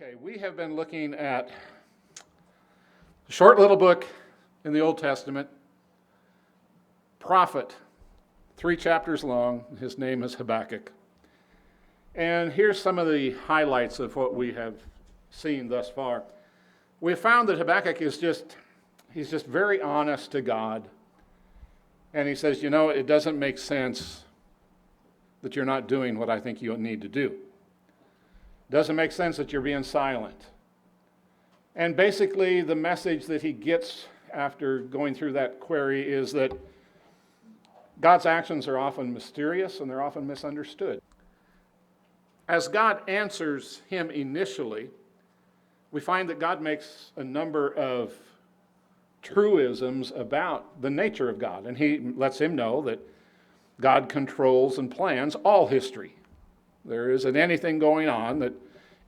Okay, we have been looking at a short little book in the Old Testament, prophet, 3 chapters long. His name is Habakkuk. And here's some of the highlights of what we have seen thus far. We found that Habakkuk is he's just very honest to God. And he says, it doesn't make sense that you're not doing what I think you need to do. Doesn't make sense that you're being silent. And basically the message that he gets after going through that query is that God's actions are often mysterious and they're often misunderstood. As God answers him initially, we find that God makes a number of truisms about the nature of God. And he lets him know that God controls and plans all history. There isn't anything going on that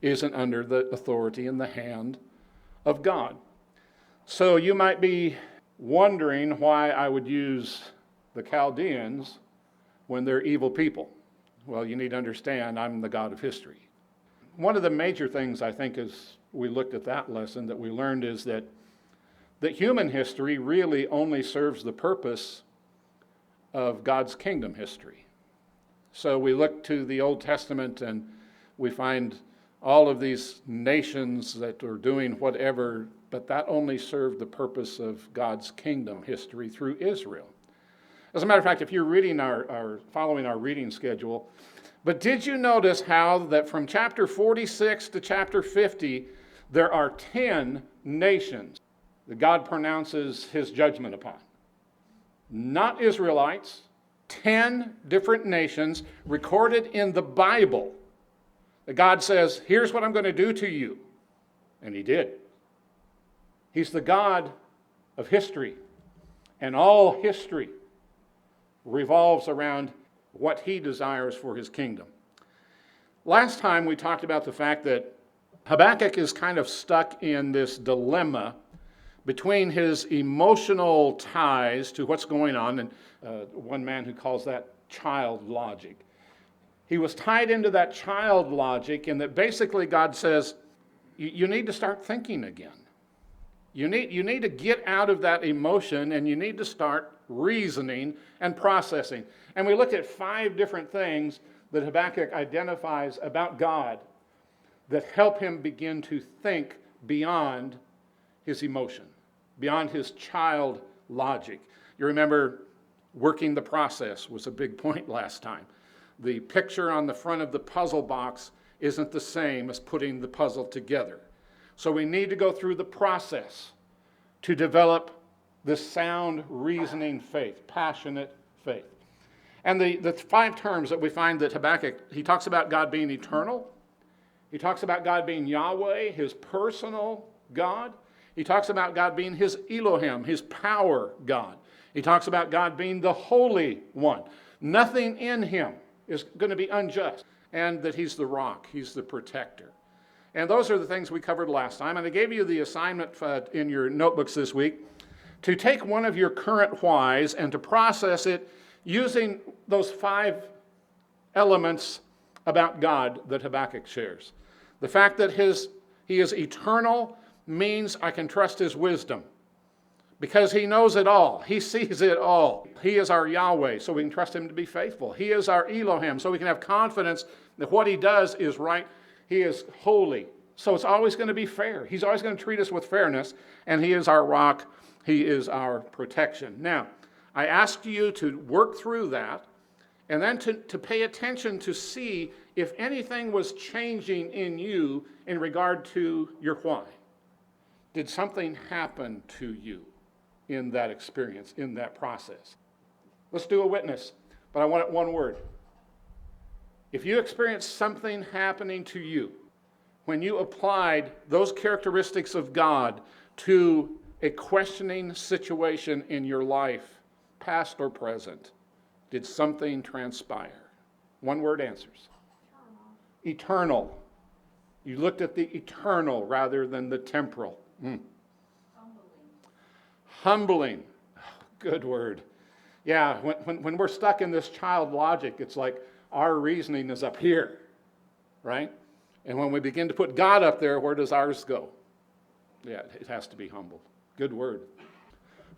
isn't under the authority and the hand of God. So you might be wondering why I would use the Chaldeans when they're evil people. Well, you need to understand I'm the God of history. One of the major things I think as we looked at that lesson that we learned is that human history really only serves the purpose of God's kingdom history. So we look to the Old Testament and we find all of these nations that are doing whatever, but that only served the purpose of God's kingdom history through Israel. As a matter of fact, if you're reading following our reading schedule, but did you notice how that from chapter 46 to chapter 50, there are 10 nations that God pronounces his judgment upon? Not Israelites, 10 different nations recorded in the Bible that God says, here's what I'm going to do to you. And he did. He's the God of history. And all history revolves around what he desires for his kingdom. Last time we talked about the fact that Habakkuk is kind of stuck in this dilemma between his emotional ties to what's going on, and one man who calls that child logic. He was tied into that child logic, and that basically God says, you need to start thinking again. You need to get out of that emotion, and you need to start reasoning and processing. And we looked at 5 different things that Habakkuk identifies about God that help him begin to think beyond his emotion, beyond his child logic. You remember working the process was a big point last time. The picture on the front of the puzzle box isn't the same as putting the puzzle together. So we need to go through the process to develop this sound reasoning faith, passionate faith. And the 5 terms that we find that Habakkuk, he talks about God being eternal. He talks about God being Yahweh, his personal God. He talks about God being his Elohim, his power God. He talks about God being the Holy One. Nothing in him is going to be unjust. And that he's the rock, he's the protector. And those are the things we covered last time. And I gave you the assignment in your notebooks this week to take one of your current whys and to process it using those 5 elements about God that Habakkuk shares. The fact that he is eternal means I can trust his wisdom because he knows it all. He sees it all. He is our Yahweh, so we can trust him to be faithful. He is our Elohim, so we can have confidence that what he does is right. He is holy, so it's always going to be fair. He's always going to treat us with fairness, and he is our rock. He is our protection. Now, I ask you to work through that and then to pay attention to see if anything was changing in you in regard to your why. Did something happen to you in that experience, in that process? Let's do a witness, but I want it one word. If you experienced something happening to you when you applied those characteristics of God to a questioning situation in your life, past or present, did something transpire? One word answers. Eternal. You looked at the eternal rather than the temporal. Humbling. Good word. Yeah, when we're stuck in this child logic, it's like our reasoning is up here, right? And when we begin to put God up there, where does ours go? Yeah, it has to be humbled. Good word.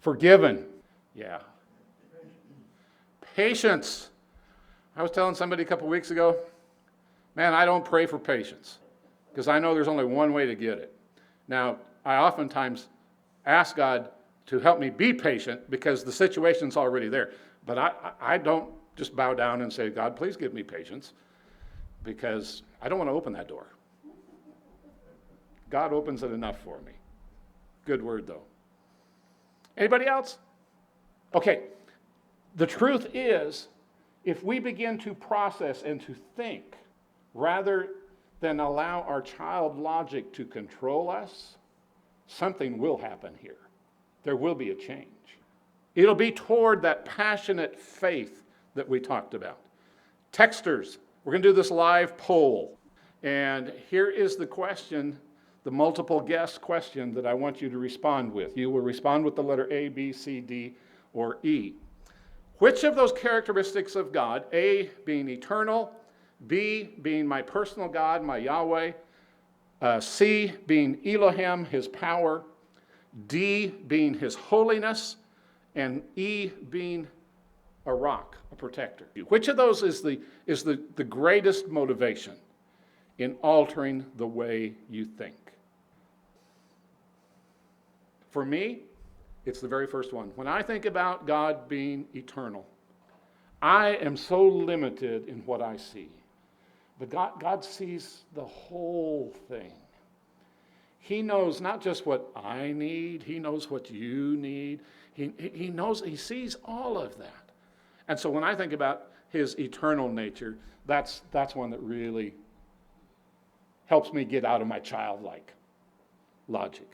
Forgiven. Yeah. Patience. I was telling somebody a couple weeks ago, man, I don't pray for patience because I know there's only one way to get it. Now, I oftentimes ask God to help me be patient because the situation's already there. But I don't just bow down and say, God, please give me patience, because I don't want to open that door. God opens it enough for me. Good word, though. Anybody else? Okay. The truth is, if we begin to process and to think rather than allow our child logic to control us, something will happen here. There will be a change. It'll be toward that passionate faith that we talked about. Texters, we're going to do this live poll. And here is the question, the multiple guess question that I want you to respond with. You will respond with the letter A, B, C, D, or E. Which of those characteristics of God, A being eternal, B being my personal God, my Yahweh, C being Elohim, his power, D being his holiness, and E being a rock, a protector. Which of those is the greatest motivation in altering the way you think? For me, it's the very first one. When I think about God being eternal, I am so limited in what I see. But God sees the whole thing. He knows not just what I need, he knows what you need. He knows, he sees all of that. And so when I think about his eternal nature, that's one that really helps me get out of my childlike logic.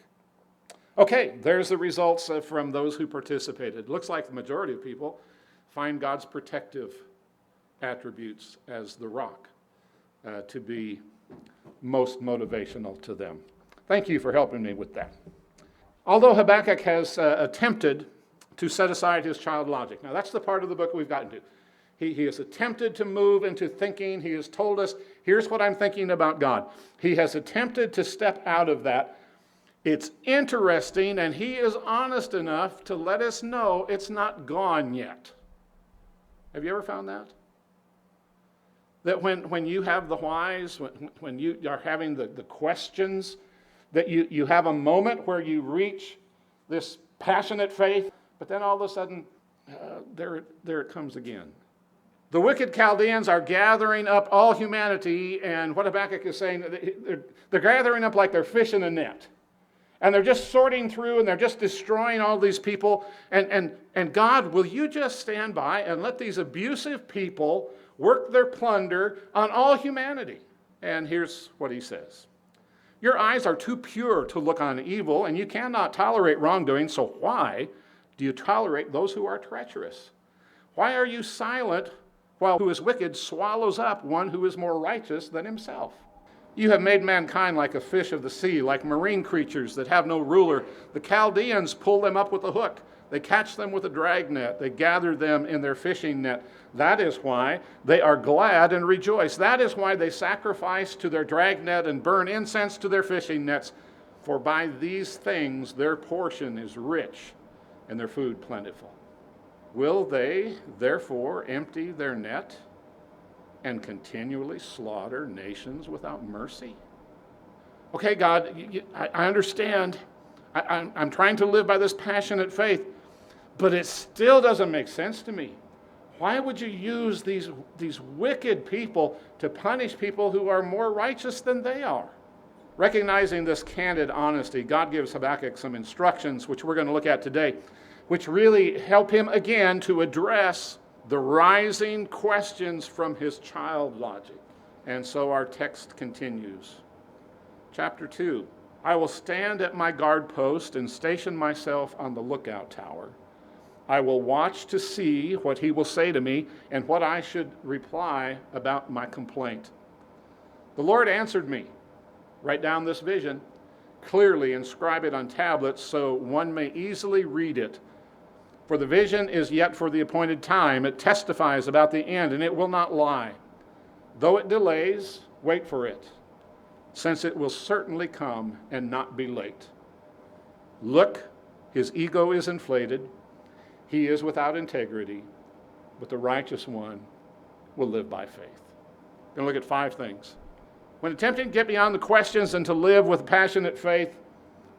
Okay, there's the results from those who participated. Looks like the majority of people find God's protective attributes as the rock to be most motivational to them. Thank you for helping me with that. Although Habakkuk has attempted to set aside his child logic. Now that's the part of the book we've gotten to. He has attempted to move into thinking. He has told us, here's what I'm thinking about God. He has attempted to step out of that. It's interesting, and he is honest enough to let us know it's not gone yet. Have you ever found that? That when you have the whys, when you are having the questions, that you have a moment where you reach this passionate faith, but then all of a sudden, there it comes again. The wicked Chaldeans are gathering up all humanity, and what Habakkuk is saying, they're gathering up like they're fish in a net. And they're just sorting through, and they're just destroying all these people. And God, will you just stand by and let these abusive people work their plunder on all humanity? And here's what he says. Your eyes are too pure to look on evil, and you cannot tolerate wrongdoing, so why do you tolerate those who are treacherous? Why are you silent while who is wicked swallows up one who is more righteous than himself? You have made mankind like a fish of the sea, like marine creatures that have no ruler. The Chaldeans pull them up with a hook. They catch them with a drag net. They gather them in their fishing net. That is why they are glad and rejoice. That is why they sacrifice to their drag net and burn incense to their fishing nets. For by these things their portion is rich and their food plentiful. Will they, therefore, empty their net and continually slaughter nations without mercy? Okay, God, I understand. I'm trying to live by this passionate faith, but it still doesn't make sense to me. Why would you use these wicked people to punish people who are more righteous than they are? Recognizing this candid honesty, God gives Habakkuk some instructions, which we're going to look at today, which really help him again to address the rising questions from his child logic. And so our text continues. Chapter 2. I will stand at my guard post and station myself on the lookout tower. I will watch to see what he will say to me and what I should reply about my complaint. The Lord answered me. Write down this vision, clearly inscribe it on tablets so one may easily read it. For the vision is yet for the appointed time. It testifies about the end, and it will not lie. Though it delays, wait for it. since it will certainly come and not be late. Look, his ego is inflated. He is without integrity, but the righteous one will live by faith. We're going to look at 5 things. When attempting to get beyond the questions and to live with passionate faith,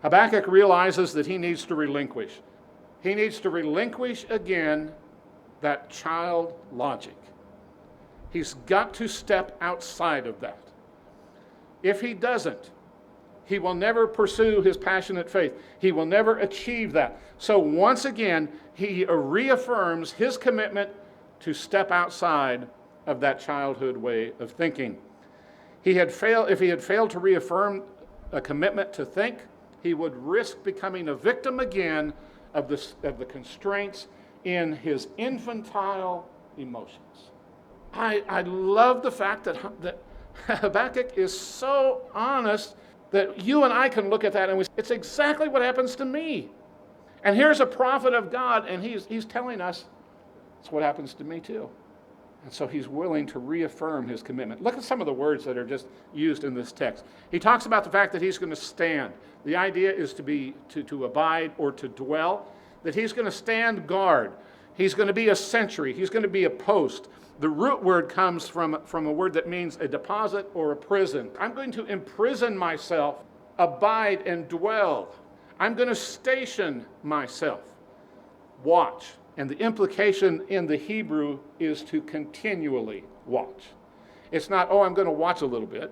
Habakkuk realizes that he needs to relinquish. He needs to relinquish again that child logic. He's got to step outside of that. If he doesn't, he will never pursue his passionate faith. He will never achieve that. So once again, he reaffirms his commitment to step outside of that childhood way of thinking. If he had failed to reaffirm a commitment to think, he would risk becoming a victim again of the constraints in his infantile emotions. I love the fact that Habakkuk is so honest that you and I can look at that and it's exactly what happens to me. And here's a prophet of God, and he's telling us it's what happens to me too. And so he's willing to reaffirm his commitment. Look at some of the words that are just used in this text. He talks about the fact that he's going to stand. The idea is to abide or to dwell, that he's going to stand guard. He's going to be a sentry. He's going to be a post. The root word comes from a word that means a deposit or a prison. I'm going to imprison myself, abide and dwell. I'm going to station myself. Watch. And the implication in the Hebrew is to continually watch. It's not, I'm going to watch a little bit.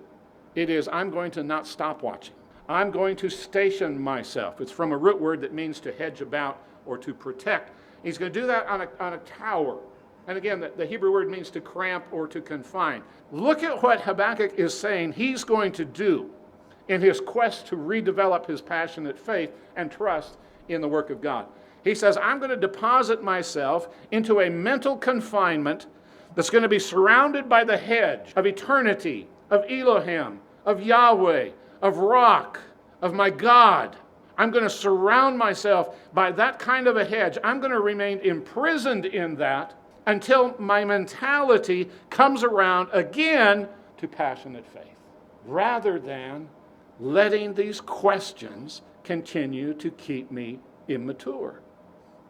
It is, I'm going to not stop watching. I'm going to station myself. It's from a root word that means to hedge about or to protect. He's going to do that on a tower. And again, the Hebrew word means to cramp or to confine. Look at what Habakkuk is saying he's going to do in his quest to redevelop his passionate faith and trust in the work of God. He says, I'm going to deposit myself into a mental confinement that's going to be surrounded by the hedge of eternity, of Elohim, of Yahweh, of rock, of my God. I'm going to surround myself by that kind of a hedge. I'm going to remain imprisoned in that until my mentality comes around again to passionate faith, rather than letting these questions continue to keep me immature.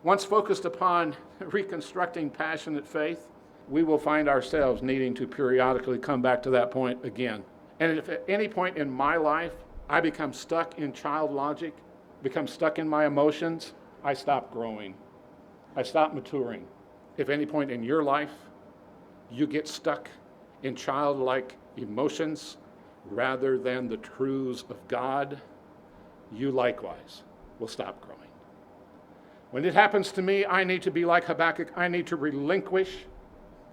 Once focused upon reconstructing passionate faith, we will find ourselves needing to periodically come back to that point again. And if at any point in my life I become stuck in child logic, become stuck in my emotions, I stop growing. I stop maturing. If any point in your life you get stuck in childlike emotions rather than the truths of God, you likewise will stop growing. When it happens to me, I need to be like Habakkuk. I need to relinquish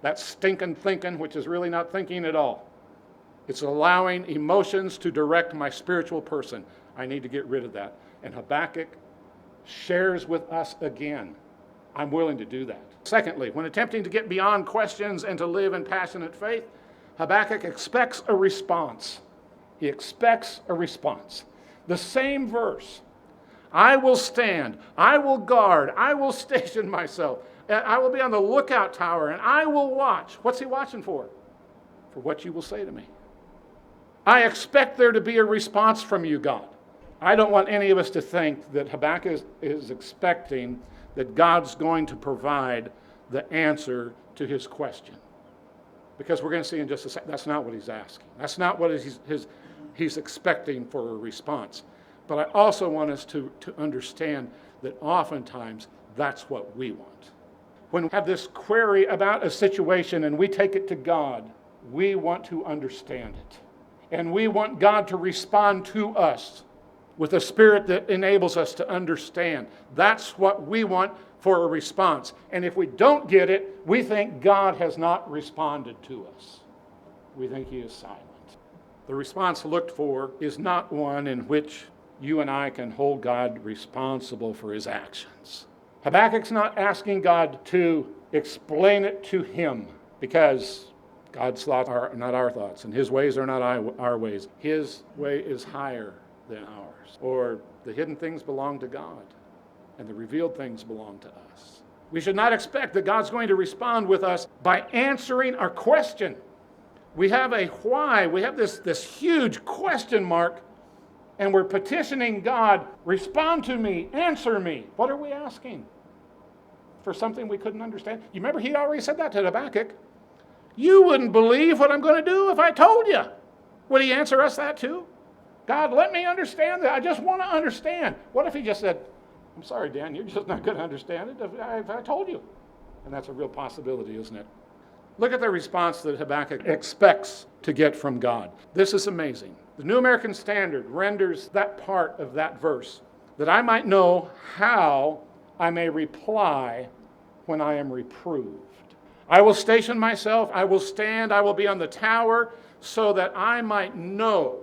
that stinking thinking, which is really not thinking at all. It's allowing emotions to direct my spiritual person. I need to get rid of that. And Habakkuk shares with us again, I'm willing to do that. Secondly, when attempting to get beyond questions and to live in passionate faith, Habakkuk expects a response. He expects a response. The same verse, I will stand, I will guard, I will station myself, I will be on the lookout tower, and I will watch. What's he watching for? For what you will say to me. I expect there to be a response from you, God. I don't want any of us to think that Habakkuk is expecting that God's going to provide the answer to his question. Because we're going to see in just a second, that's not what he's asking. That's not what he's expecting for a response. But I also want us to understand that oftentimes that's what we want. When we have this query about a situation and we take it to God, we want to understand it. And we want God to respond to us with a spirit that enables us to understand. That's what we want for a response. And if we don't get it, we think God has not responded to us. We think he is silent. The response looked for is not one in which you and I can hold God responsible for his actions. Habakkuk's not asking God to explain it to him, because God's thoughts are not our thoughts, and his ways are not our ways. His way is higher than ours. Or the hidden things belong to God, and the revealed things belong to us. We should not expect that God's going to respond with us by answering our question. We have a why. We have this huge question mark, and we're petitioning God, respond to me, answer me. What are we asking? For something we couldn't understand? You remember he already said that to Habakkuk. You wouldn't believe what I'm going to do if I told you. Would he answer us that too? God, let me understand that. I just want to understand. What if he just said, I'm sorry, Dan, you're just not going to understand it if I told you? And that's a real possibility, isn't it? Look at the response that Habakkuk expects to get from God. This is amazing. The New American Standard renders that part of that verse, that I might know how I may reply when I am reproved. I will station myself, I will stand, I will be on the tower, so that I might know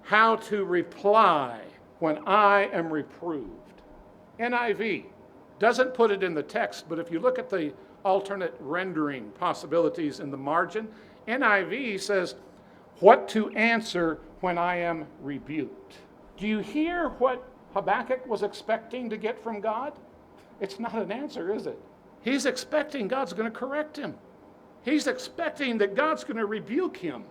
how to reply when I am reproved. NIV doesn't put it in the text, but if you look at the alternate rendering possibilities in the margin, NIV says, what to answer when I am rebuked. Do you hear what Habakkuk was expecting to get from God? It's not an answer, is it? He's expecting God's going to correct him. He's expecting that God's going to rebuke him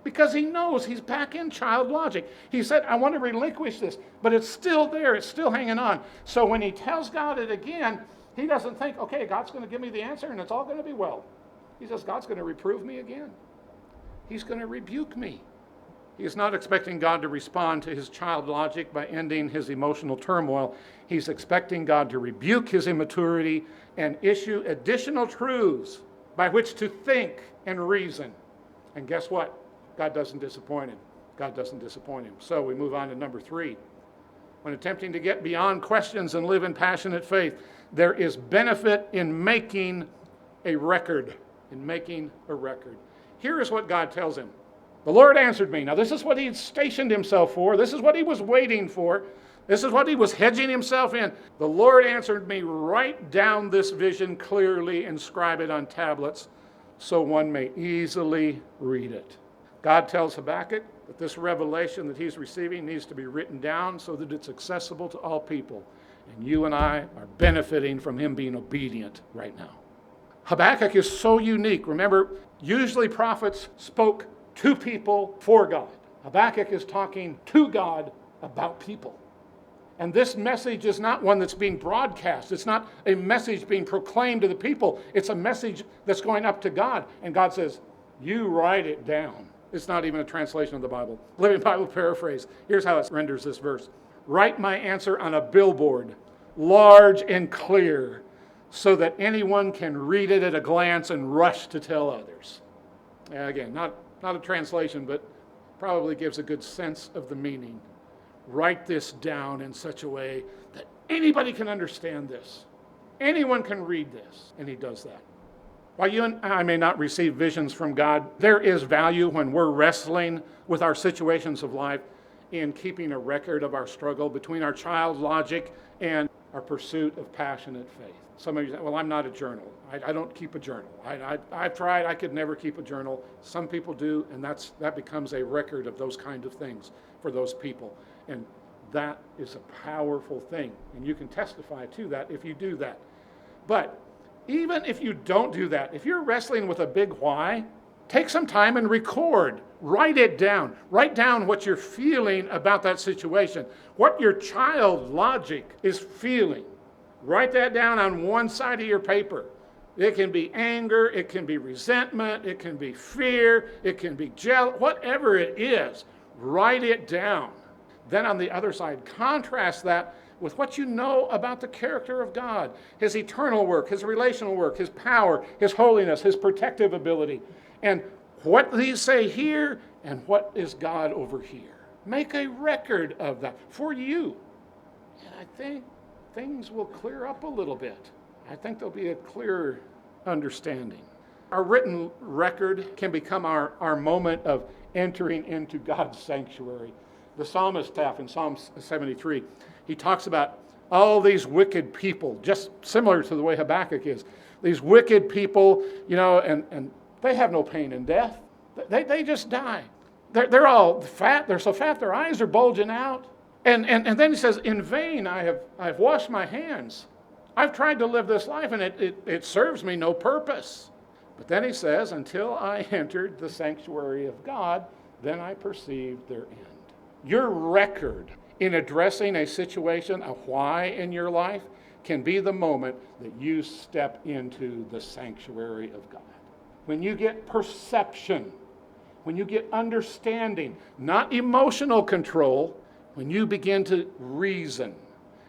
because he knows he's back in child logic. He said, I want to relinquish this, but it's still there. It's still hanging on. So when he tells God it again, he doesn't think, okay, God's going to give me the answer and it's all going to be well. He says, God's going to reprove me again. He's going to rebuke me. He is not expecting God to respond to his child logic by ending his emotional turmoil. He's expecting God to rebuke his immaturity and issue additional truths by which to think and reason. And guess what? God doesn't disappoint him. God doesn't disappoint him. So we move on to number 3. When attempting to get beyond questions and live in passionate faith, there is benefit in making a record. Here is what God tells him. The Lord answered me. Now this is what he had stationed himself for. This is what he was waiting for. This is what he was hedging himself in. The Lord answered me, write down this vision clearly, inscribe it on tablets, so one may easily read it. God tells Habakkuk that this revelation that he's receiving needs to be written down so that it's accessible to all people. And you and I are benefiting from him being obedient right now. Habakkuk is so unique. Remember, usually prophets spoke to people for God. Habakkuk is talking to God about people. And this message is not one that's being broadcast. It's not a message being proclaimed to the people. It's a message that's going up to God. And God says, you write it down. It's not even a translation of the Bible. Living Bible paraphrase. Here's how it renders this verse. Write my answer on a billboard, large and clear, so that anyone can read it at a glance and rush to tell others. Again, not a translation, but probably gives a good sense of the meaning. Write this down in such a way that anybody can understand this. Anyone can read this. And he does that. While you and I may not receive visions from God, there is value when we're wrestling with our situations of life in keeping a record of our struggle between our child logic and our pursuit of passionate faith. Some of you say, well, I'm not a journal. I don't keep a journal. I've tried. I could never keep a journal. Some people do, and that becomes a record of those kind of things for those people. And that is a powerful thing. And you can testify to that if you do that. But even if you don't do that, if you're wrestling with a big why, take some time and record. Write it down. Write down what you're feeling about that situation, what your child logic is feeling. Write that down on one side of your paper. It can be anger, it can be resentment, it can be fear, it can be jealousy, whatever it is, write it down. Then on the other side, contrast that with what you know about the character of God, his eternal work, his relational work, his power, his holiness, his protective ability, and what these say here and what is God over here. Make a record of that for you. And I think things will clear up a little bit. I think there'll be a clearer understanding. Our written record can become our moment of entering into God's sanctuary. The psalmist in Psalm 73, he talks about all these wicked people, just similar to the way Habakkuk is. These wicked people, and they have no pain in death. They just die. They're all fat. They're so fat their eyes are bulging out. And then he says, in vain I've washed my hands. I've tried to live this life and it serves me no purpose. But then he says, until I entered the sanctuary of God, then I perceived their end. Your record in addressing a situation, a why in your life, can be the moment that you step into the sanctuary of God. When you get perception, when you get understanding, not emotional control, when you begin to reason,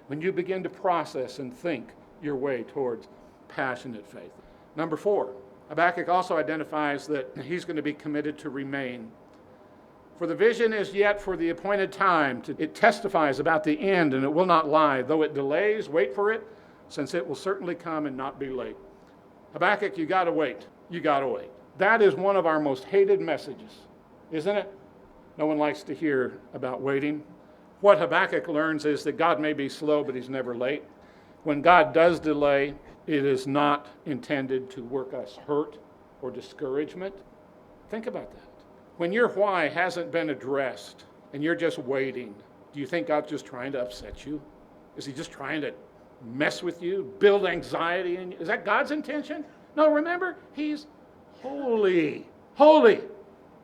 when you begin to process and think your way towards passionate faith. Number 4, Habakkuk also identifies that he's going to be committed to remain. For the vision is yet for the appointed time. It testifies about the end, and it will not lie. Though it delays, wait for it, since it will certainly come and not be late. Habakkuk, you got to wait. You got to wait. That is one of our most hated messages, isn't it? No one likes to hear about waiting. What Habakkuk learns is that God may be slow, but he's never late. When God does delay, it is not intended to work us hurt or discouragement. Think about that. When your why hasn't been addressed and you're just waiting, do you think God's just trying to upset you? Is he just trying to mess with you, build anxiety in you? Is that God's intention? No, remember, he's holy. Holy.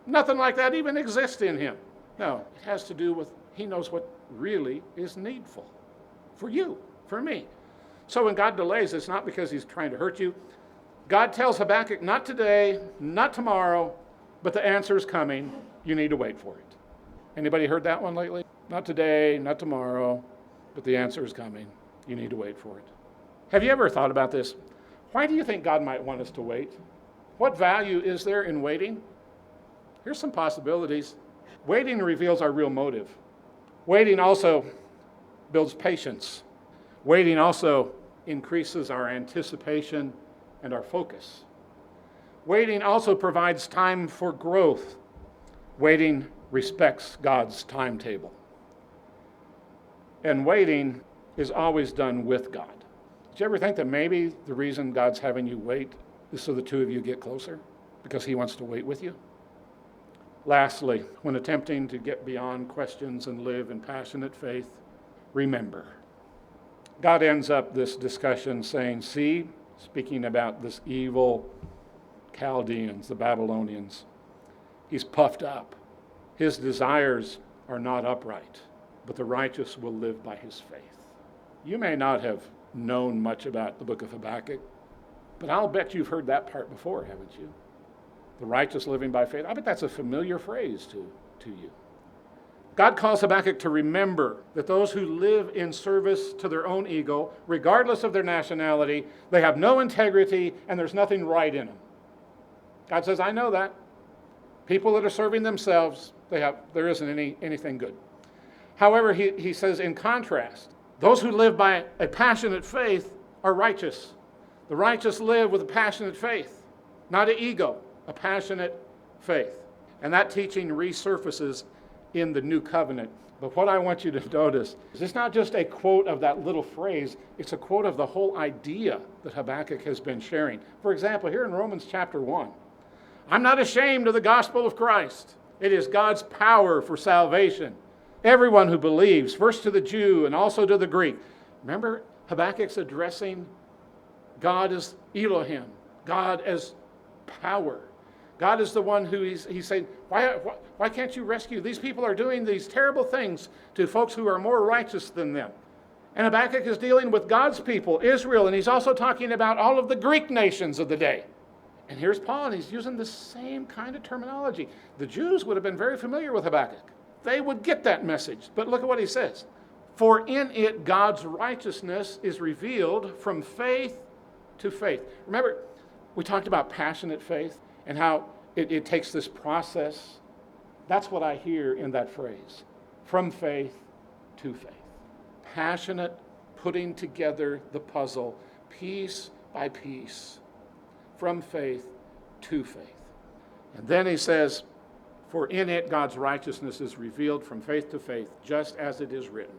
Nothing like that even exists in him. No, it has to do with he knows what really is needful for you, for me. So when God delays, it's not because he's trying to hurt you. God tells Habakkuk, not today, not tomorrow, but the answer is coming. You need to wait for it. Anybody heard that one lately? Not today, not tomorrow, but the answer is coming. You need to wait for it. Have you ever thought about this? Why do you think God might want us to wait? What value is there in waiting? Here's some possibilities. Waiting reveals our real motive. Waiting also builds patience. Waiting also increases our anticipation and our focus. Waiting also provides time for growth. Waiting respects God's timetable. And waiting is always done with God. Did you ever think that maybe the reason God's having you wait is so the two of you get closer? Because he wants to wait with you? Lastly, when attempting to get beyond questions and live in passionate faith, remember. God ends up this discussion saying, see, speaking about this evil Chaldeans, the Babylonians, he's puffed up. His desires are not upright, but the righteous will live by his faith. You may not have known much about the book of Habakkuk, but I'll bet you've heard that part before, haven't you? The righteous living by faith. I bet that's a familiar phrase to you. God calls Habakkuk to remember that those who live in service to their own ego, regardless of their nationality, they have no integrity and there's nothing right in them. God says, I know that. People that are serving themselves, there isn't anything good. However, he says in contrast, those who live by a passionate faith are righteous. The righteous live with a passionate faith, not an ego, a passionate faith. And that teaching resurfaces in the new covenant. But what I want you to notice is it's not just a quote of that little phrase, it's a quote of the whole idea that Habakkuk has been sharing. For example, here in Romans chapter 1, I'm not ashamed of the gospel of Christ. It is God's power for salvation. Everyone who believes, first to the Jew and also to the Greek. Remember, Habakkuk's addressing God as Elohim, God as power. God is the one who he's saying, why can't you rescue? These people are doing these terrible things to folks who are more righteous than them. And Habakkuk is dealing with God's people, Israel, and he's also talking about all of the Greek nations of the day. And here's Paul, and he's using the same kind of terminology. The Jews would have been very familiar with Habakkuk. They would get that message. But look at what he says. For in it God's righteousness is revealed from faith to faith. Remember, we talked about passionate faith and how it takes this process. That's what I hear in that phrase. From faith to faith. Passionate putting together the puzzle piece by piece. From faith to faith. And then he says, for in it God's righteousness is revealed from faith to faith, just as it is written,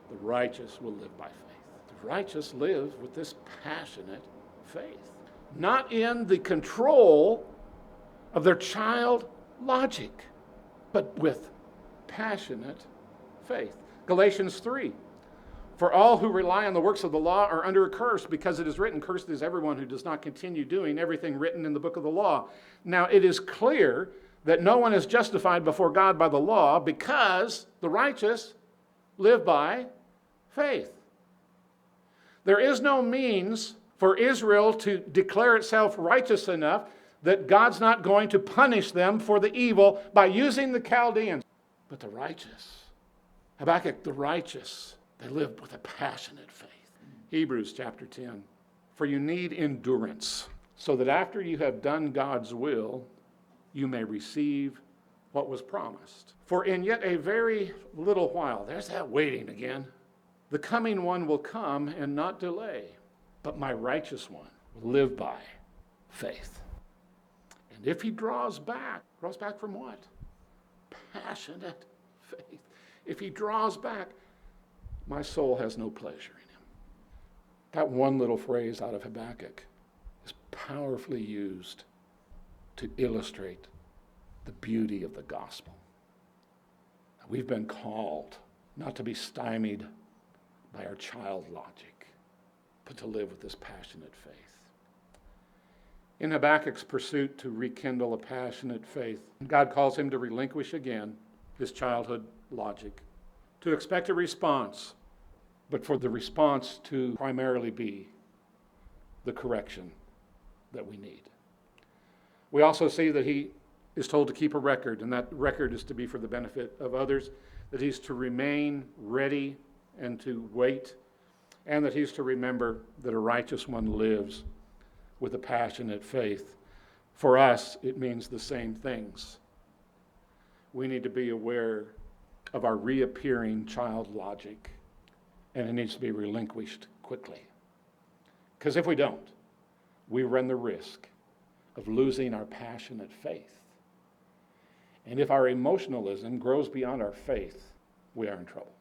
the righteous will live by faith. The righteous live with this passionate faith. Not in the control of their child logic, but with passionate faith. Galatians 3. For all who rely on the works of the law are under a curse, because it is written, cursed is everyone who does not continue doing everything written in the book of the law. Now it is clear that no one is justified before God by the law, because the righteous live by faith. There is no means for Israel to declare itself righteous enough that God's not going to punish them for the evil by using the Chaldeans. But the righteous, Habakkuk, the righteous, they live with a passionate faith. Hebrews chapter 10. For you need endurance, so that after you have done God's will, you may receive what was promised. For in yet a very little while, there's that waiting again, the coming one will come and not delay, but my righteous one will live by faith. And if he draws back from what? Passionate faith. If he draws back, my soul has no pleasure in him. That one little phrase out of Habakkuk is powerfully used to illustrate the beauty of the gospel. We've been called not to be stymied by our child logic, but to live with this passionate faith. In Habakkuk's pursuit to rekindle a passionate faith, God calls him to relinquish again his childhood logic, to expect a response, but for the response to primarily be the correction that we need. We also see that he is told to keep a record, and that record is to be for the benefit of others, that he's to remain ready and to wait, and that he's to remember that a righteous one lives with a passionate faith. For us, it means the same things. We need to be aware of our reappearing child logic, and it needs to be relinquished quickly. Because if we don't, we run the risk of losing our passionate faith. And if our emotionalism grows beyond our faith, we are in trouble.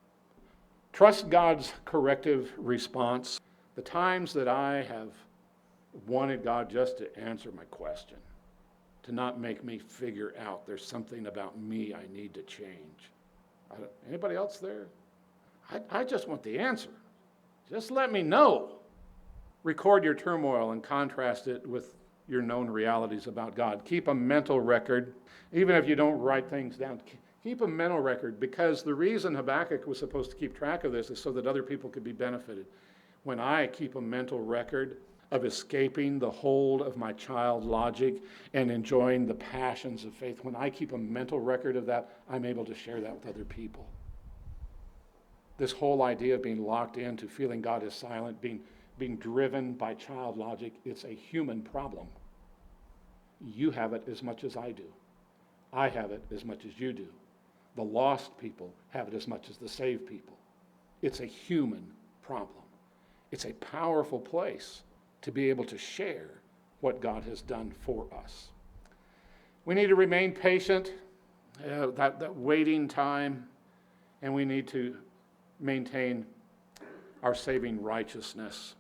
Trust God's corrective response. The times that I have wanted God just to answer my question, to not make me figure out there's something about me I need to change. Anybody else there? I just want the answer. Just let me know. Record your turmoil and contrast it with your known realities about God. Keep a mental record, even if you don't write things down. Keep a mental record, because the reason Habakkuk was supposed to keep track of this is so that other people could be benefited. When I keep a mental record of escaping the hold of my child logic and enjoying the passions of faith, when I keep a mental record of that, I'm able to share that with other people. This whole idea of being locked into feeling God is silent, being driven by child logic, it's a human problem. You have it as much as I do. I have it as much as you do. The lost people have it as much as the saved people. It's a human problem. It's a powerful place to be able to share what God has done for us. We need to remain patient, that waiting time, and we need to maintain our saving righteousness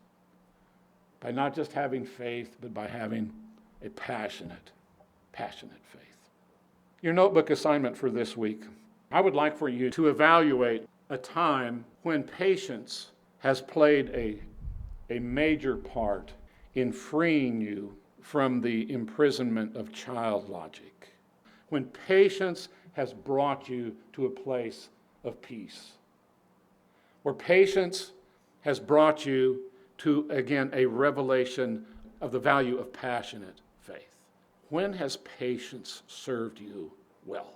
by not just having faith, but by having a passionate faith. Your notebook assignment for this week, I would like for you to evaluate a time when patience has played a major part in freeing you from the imprisonment of child logic. When patience has brought you to a place of peace. Where patience has brought you to, again, a revelation of the value of passionate faith. When has patience served you well?